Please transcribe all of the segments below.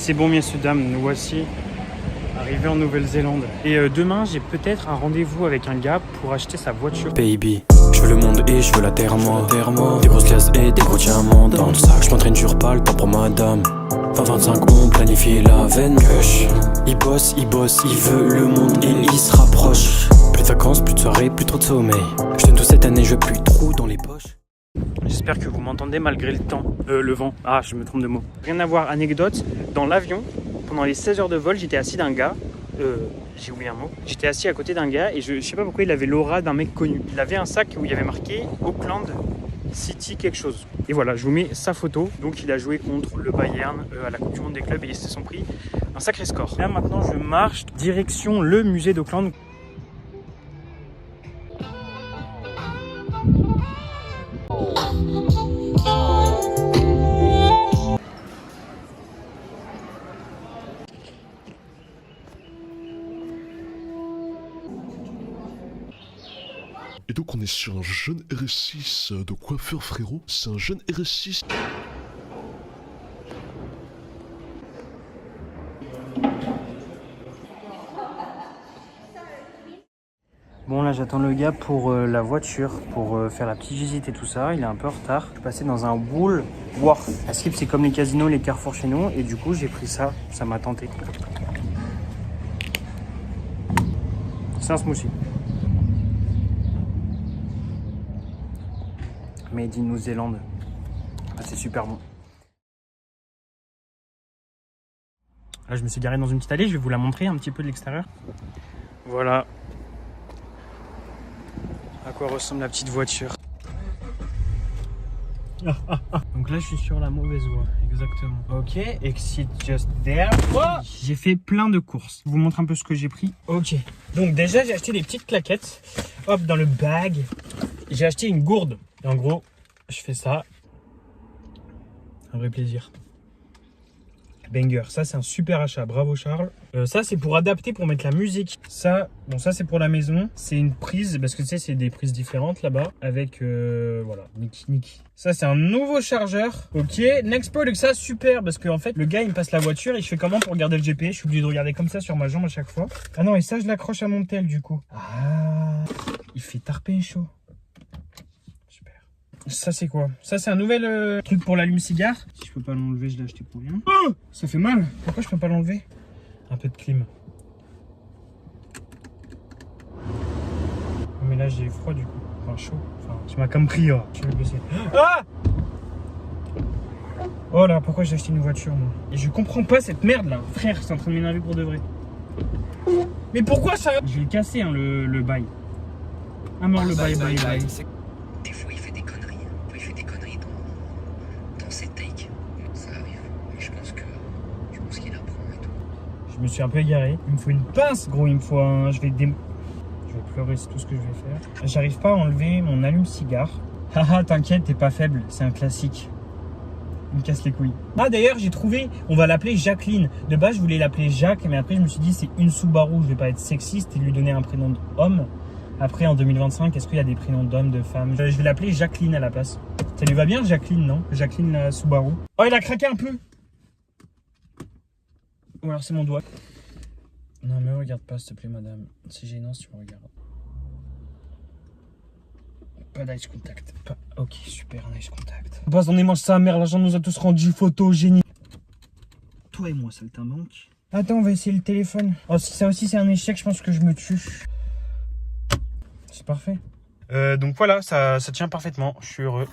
C'est bon, messieurs, dames, nous voici arrivés en Nouvelle-Zélande. Et demain, j'ai peut-être un rendez-vous avec un gars pour acheter sa voiture. Baby, je veux le monde et je veux la terre, moi. Des grosses glaces et des gros diamants dans le sac. Je m'entraîne sur pas le temps pour madame. 20-25, on planifie la veine. Kush, il bosse, il veut le monde et il se rapproche. Plus de vacances, plus de soirées, plus trop de sommeil. Je donne tout cette année, je veux plus trop dans les poches. J'espère que vous m'entendez malgré le temps. Le vent. Ah, je me trompe de mot. Rien à voir, anecdote. Dans l'avion, pendant les 16 heures de vol, j'étais assis d'un gars. J'ai oublié un mot. J'étais assis à côté d'un gars et je sais pas pourquoi il avait l'aura d'un mec connu. Il avait un sac où il y avait marqué Auckland City quelque chose. Et voilà, je vous mets sa photo. Donc il a joué contre le Bayern à la Coupe du Monde des clubs et ils se sont pris un sacré score. Là maintenant, je marche direction le musée d'Auckland. Et donc on est sur un jeune RS6 de coiffeur frérot, c'est un jeune RS6. Bon là j'attends le gars pour la voiture, pour faire la petite visite et tout ça, il est un peu en retard. Je suis passé dans un Woolworth. À Skip c'est comme les casinos, les Carrefour chez nous et du coup j'ai pris ça, ça m'a tenté. C'est un smoothie. Made in New Zealand. Ah, c'est super bon. Là je me suis garé dans une petite allée, je vais vous la montrer un petit peu de l'extérieur. Voilà. À quoi ressemble la petite voiture. Donc là je suis sur la mauvaise voie, exactement. Ok, exit just there. Oh, j'ai fait plein de courses. Je vous montre un peu ce que j'ai pris. Ok, donc déjà j'ai acheté des petites claquettes. Hop, dans le bag. J'ai acheté une gourde. Et en gros, je fais ça. Un vrai plaisir. Banger, ça c'est un super achat, bravo Charles. Ça c'est pour adapter, pour mettre la musique. Ça, bon ça c'est pour la maison. C'est une prise, parce que tu sais c'est des prises différentes là-bas. Avec, voilà, Niki. Ça c'est un nouveau chargeur. Ok, next product, ça super. Parce que en fait le gars il me passe la voiture et je fais comment pour regarder le GPS. Je suis obligé de regarder comme ça sur ma jambe à chaque fois. Ah non, et ça je l'accroche à mon tel du coup. Ah, il fait tarpé chaud. Ça c'est quoi? Ça c'est un nouvel truc pour l'allume-cigare. Si je peux pas l'enlever, je l'ai acheté pour rien. Oh, ça fait mal. Pourquoi je peux pas l'enlever? Un peu de clim. Mais là j'ai froid du coup. Enfin chaud. Enfin, tu m'as compris. Oh. Je vais le baisser. Ah! Oh là, pourquoi j'ai acheté une voiture moi? Et je comprends pas cette merde là. Frère, c'est en train de m'énerver pour de vrai. Mais pourquoi ça? Je vais le casser hein, le bail. Ah mort le bail. Des fois, il fait des conneries. Il fait des conneries dans ses takes. Ça arrive. Mais je pense qu'il apprend et tout. Je me suis un peu égaré. Il me faut une pince, gros. Il me faut un. Je vais pleurer, c'est tout ce que je vais faire. J'arrive pas à enlever mon allume-cigare. Haha, t'inquiète, t'es pas faible. C'est un classique. Il me casse les couilles. Ah, d'ailleurs, j'ai trouvé. On va l'appeler Jacqueline. De base, je voulais l'appeler Jacques. Mais après, je me suis dit, c'est une Subaru. Je vais pas être sexiste et lui donner un prénom d'homme. Après, en 2025, est-ce qu'il y a des prénoms d'hommes, de femmes? Je vais l'appeler Jacqueline à la place. Ça lui va bien, Jacqueline, non? Jacqueline la Subaru. Oh, il a craqué un peu. Ou alors c'est mon doigt. Non, mais regarde pas, s'il te plaît, madame. C'est gênant si tu me regardes. Pas d'eye contact. Pas... Ok, super, un eye contact. On est mange sa mère, l'argent nous a tous rendu photogéniques. Toi et moi, saltimbanque. Attends, on va essayer le téléphone. Oh, si ça aussi c'est un échec, je pense que je me tue. C'est parfait. Donc voilà, ça tient parfaitement. Je suis heureux.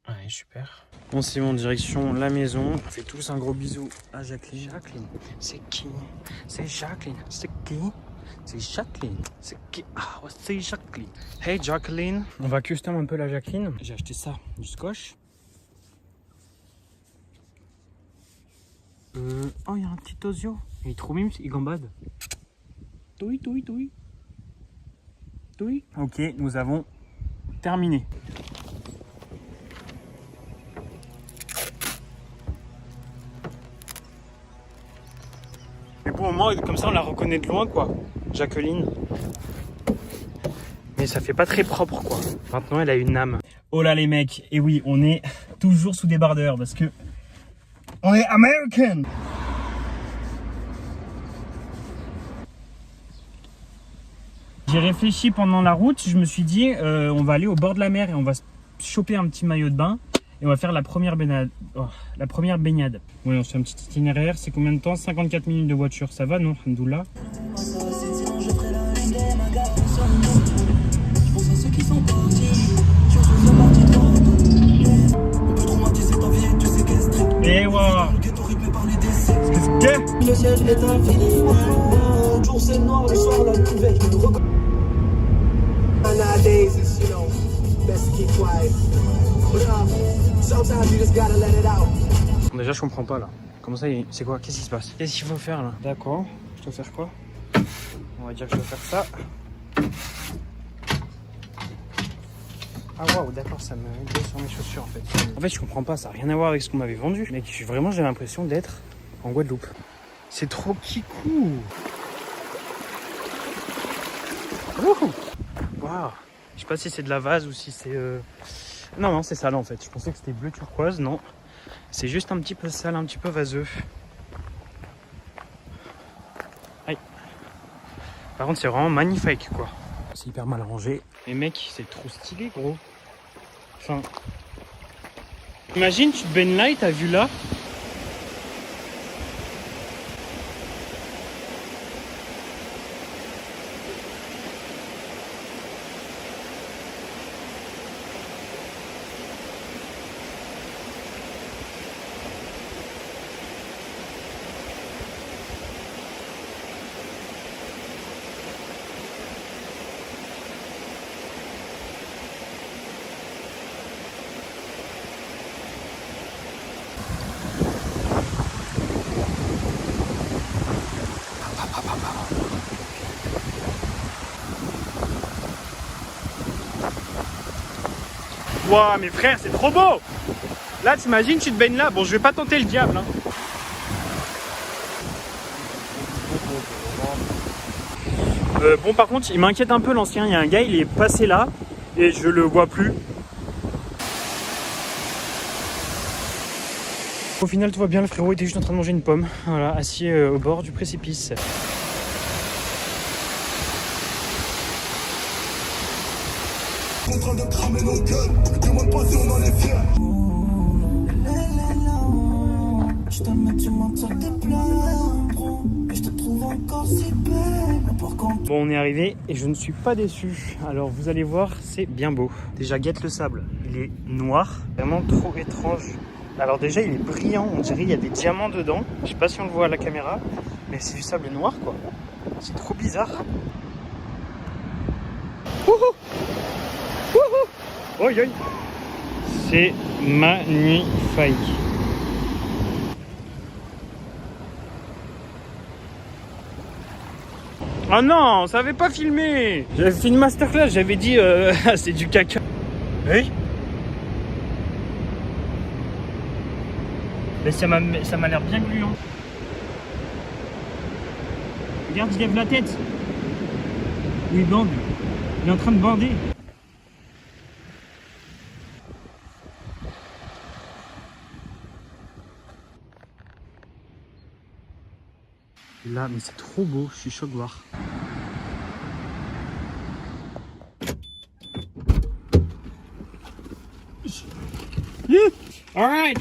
Allez, super. Bon, c'est bon, direction la maison. On fait tous un gros bisou à Jacqueline. Jacqueline, c'est qui? C'est Jacqueline. C'est qui? C'est Jacqueline. C'est qui? Ah, ouais, c'est Jacqueline. Hey Jacqueline. On va custom un peu la Jacqueline. J'ai acheté ça, du scotch. Oh, il y a un petit osio. Il est trop mime, il gambade. Toui. Ok, nous avons terminé. Mais pour le moment, comme ça, on la reconnaît de loin, quoi. Jacqueline. Mais ça fait pas très propre, quoi. Maintenant, elle a une âme. Oh là, les mecs. Et oui, on est toujours sous débardeur parce que On est American. J'ai réfléchi pendant la route, je me suis dit on va aller au bord de la mer et on va choper un petit maillot de bain et on va faire la première baignade. Ouais, on fait un petit itinéraire, c'est combien de temps? 54 minutes de voiture, ça va non? Alhamdoulilah. Et voilà. Le ciel est infini, le jour c'est noir, le soir la nouvelle. Nowadays it's, you know, best to keep quiet. But sometimes you just gotta let it out. Déjà je comprends pas là. Comment ça, c'est quoi? Qu'est-ce qui se passe? Qu'est-ce qu'il faut faire là? D'accord, je dois faire quoi? On va dire que je dois faire ça. Ah waouh, d'accord, ça me met sur mes chaussures en fait. En fait je comprends pas, ça n'a rien à voir avec ce qu'on m'avait vendu. Mec, vraiment j'ai l'impression d'être en Guadeloupe. C'est trop kikou. Wouhou. Waouh. Je sais pas si c'est de la vase ou si c'est... Non, c'est sale en fait. Je pensais que c'était bleu turquoise, non. C'est juste un petit peu sale, un petit peu vaseux. Aïe. Par contre, c'est vraiment magnifique quoi. C'est hyper mal rangé. Mais mec, c'est trop stylé gros. Enfin... Imagine, tu te baignes là et t'as vu là. Waouh, mes frères, c'est trop beau! Là, t'imagines, tu te baignes là. Bon, je vais pas tenter le diable. Hein. Bon, par contre, il m'inquiète un peu l'ancien. Il y a un gars, il est passé là et je le vois plus. Au final, tout va bien. Le frérot était juste en train de manger une pomme. Voilà, assis au bord du précipice. Contraint de cramer nos gueules, demande pas si on en est fiers. Je te mets du monde sur tes plans, et je te trouve encore si belle. Bon, on est arrivé et je ne suis pas déçu. Alors vous allez voir, c'est bien beau. Déjà, guette le sable, il est noir, vraiment trop étrange. Alors déjà, il est brillant, on dirait il y a des diamants dedans. Je sais pas si on le voit à la caméra, mais c'est du sable noir quoi. C'est trop bizarre. Wouhou! Oi, oi. C'est magnifique. Oh non, ça avait pas filmé. J'avais fait une masterclass, j'avais dit c'est du caca. Oui. Mais ça m'a l'air bien gluant. Regarde, il lève la tête. Oui, il bande. Il est en train de bander. Là, mais c'est trop beau, je suis chaud de voir. Alright.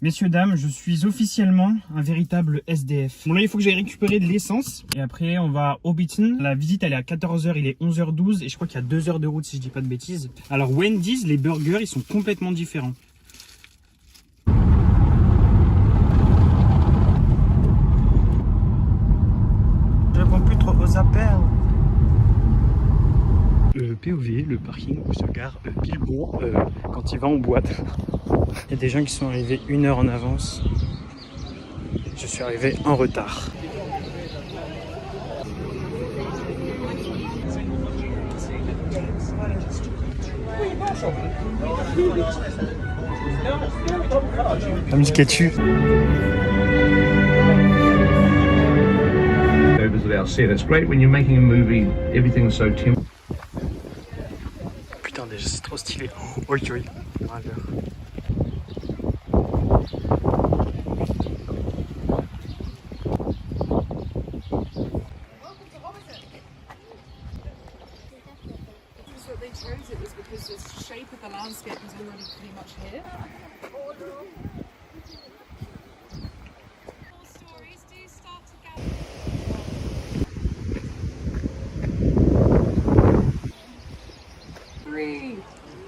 Messieurs, dames, je suis officiellement un véritable SDF. Bon là, il faut que j'aille récupérer de l'essence. Et après, on va au Hobbiton. La visite, elle est à 14h, il est 11h12. Et je crois qu'il y a 2 heures de route, si je dis pas de bêtises. Alors, Wendy's, les burgers, ils sont complètement différents. Je réponds plus trop aux appels. POV, le parking où se gare Bilbon quand il va en boîte. Il y a des gens qui sont arrivés 1 heure en avance. Je suis arrivé en retard. La musique est dessus. It's great when you're making a movie, everything's so timid. Putain, déjà c'est trop stylé. Oh, oui. landscape is already pretty much here. Stories do start to gather. Three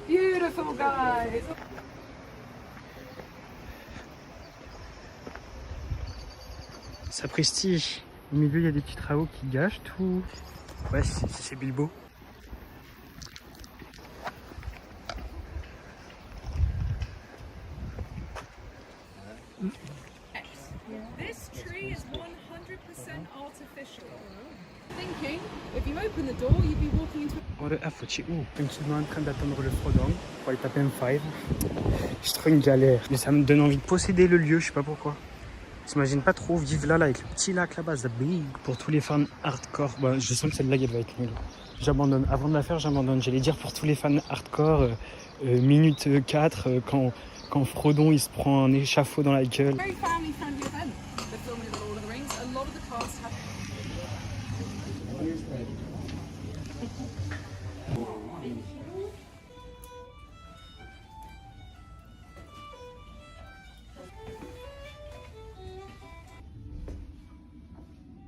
beautiful guys. Sapristi. Au milieu, il y a des petits travaux qui gâchent tout. Ouais, c'est Bilbo. This tree is 100% artificial. Thinking, if you open the door, you'd be walking into. Faut tu où? Tranquillement en train d'attendre le Frodon pour aller taper M5. Je trouve une galère. Mais ça me donne envie de posséder le lieu, je sais pas pourquoi. T'imagines pas trop vivre là avec le petit lac là-bas, c'est big. Pour tous les fans hardcore, bah, je sens que cette blague elle va être nulle. J'abandonne. Avant de la faire, j'abandonne. J'allais dire pour tous les fans hardcore, minute 4, quand Frodon il se prend un échafaud dans la gueule. Very family friendly event. They're filming the Lord of the Rings. A lot of the cast have.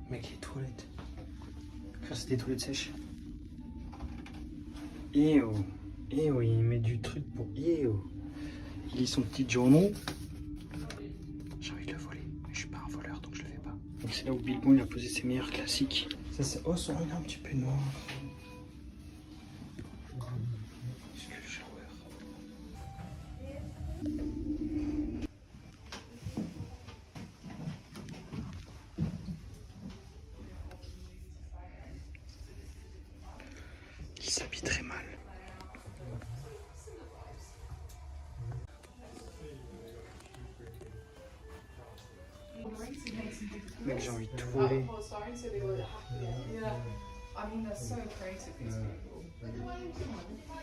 Mec, les toilettes. C'est des toilettes sèches. Il met du truc pour. Il lit son petit journal. J'ai envie de le voler, mais je suis pas un voleur donc je le fais pas. Donc c'est là où Bilbo il a posé ses meilleurs classiques. Ça c'est. Oh, son regard un petit peu noir. Est-ce que le shower. Il s'habille très mal. Mec, j'ai envie de tout voler.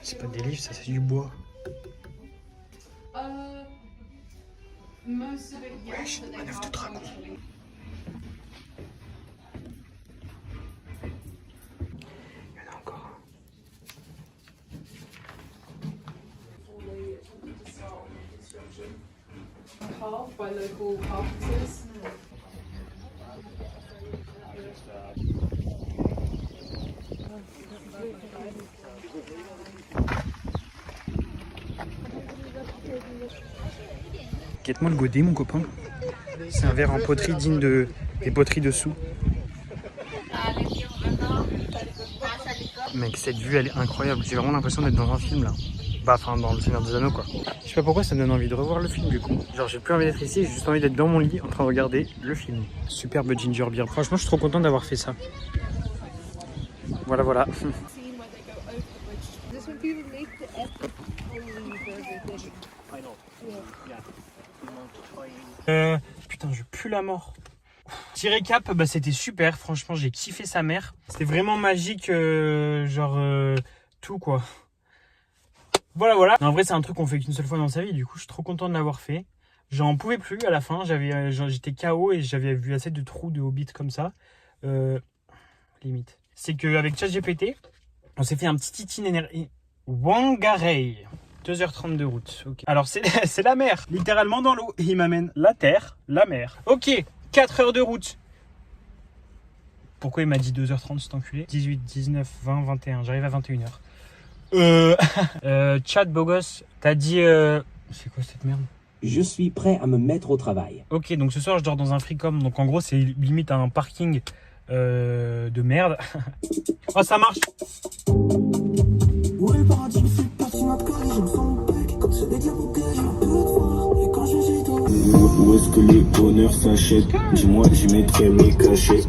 C'est pas des livres, ça c'est du bois. Wesh, manœuvre de dragon. Il y en a encore un. Carved by local carpenters. Guette-moi le godet, mon copain. C'est un verre en poterie digne des poteries dessous. Mec, cette vue, elle est incroyable. J'ai vraiment l'impression d'être dans un film, là. Bah, enfin, dans Le Seigneur des Anneaux, quoi. Je sais pas pourquoi ça me donne envie de revoir le film, du coup. Genre, j'ai plus envie d'être ici, j'ai juste envie d'être dans mon lit en train de regarder le film. Superbe ginger beer. Franchement, je suis trop content d'avoir fait ça. Voilà, voilà. Putain, je pue la mort. Petit récap, bah c'était super, franchement j'ai kiffé sa mère. C'était vraiment magique, tout quoi. Voilà. En vrai c'est un truc qu'on fait qu'une seule fois dans sa vie, du coup je suis trop content de l'avoir fait. J'en pouvais plus à la fin, j'étais KO et j'avais vu assez de trous de Hobbit comme ça. Limite. C'est qu'avec ChatGPT, on s'est fait un petit itinéraire. Whangarei. 2h30 de route. Okay. Alors c'est la mer, littéralement dans l'eau. Il m'amène la terre, la mer. Ok, 4 heures de route. Pourquoi il m'a dit 2h30 cet enculé? 18, 19, 20, 21. J'arrive à 21h. Chat beau gosse, t'as dit... C'est quoi cette merde? Je suis prêt à me mettre au travail. Ok, donc ce soir je dors dans un Freecom. Donc en gros c'est limite un parking de merde. Oh ça marche. Où est le paradis ne fait pas si notre corps, je me sens bec, comme ce dégât pour que j'ai un peu de voir, et quand je suis toi. Où est-ce que le bonheur s'achète? Dis-moi, j'y mettrai mes cachets.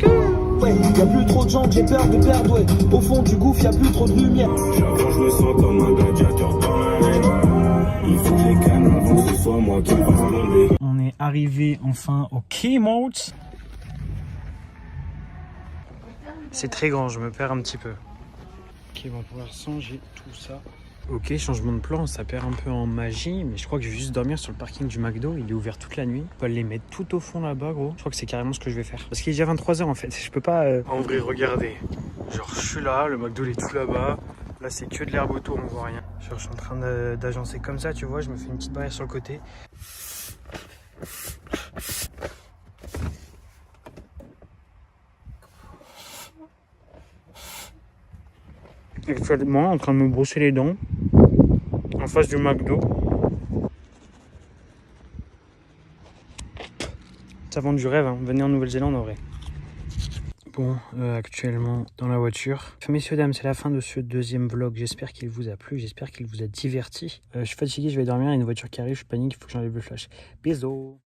Ouais, y'a plus trop de gens que j'ai peur de perdre, ouais. Au fond du gouffre, y'a plus trop de lumière. J'avoue, je me sens comme un gladiateur dans l'arène. Il faut que les cannes avant que ce soit moi qui passe mon. On est arrivé enfin au Keymote. C'est très grand, je me perds un petit peu. Ok, bon, pour l'instant, j'ai tout ça. Ok, changement de plan, ça perd un peu en magie, mais je crois que je vais juste dormir sur le parking du McDo. Il est ouvert toute la nuit. On peut les mettre tout au fond là-bas, gros. Je crois que c'est carrément ce que je vais faire. Parce qu'il est déjà 23h en fait. Je peux pas. En vrai, regardez. Genre, je suis là, le McDo il est tout là-bas. Là c'est que de l'herbe autour, on voit rien. Genre, je suis en train d'agencer comme ça, tu vois, je me fais une petite barrière sur le côté. Actuellement en train de me brosser les dents en face du McDo. Ça vend du rêve, hein. Venez en Nouvelle-Zélande en vrai. Bon, actuellement dans la voiture. Messieurs, dames, c'est la fin de ce deuxième vlog. J'espère qu'il vous a plu, j'espère qu'il vous a diverti. Je suis fatigué, je vais dormir. Il y a une voiture qui arrive, je panique, il faut que j'enlève le flash. Bisous.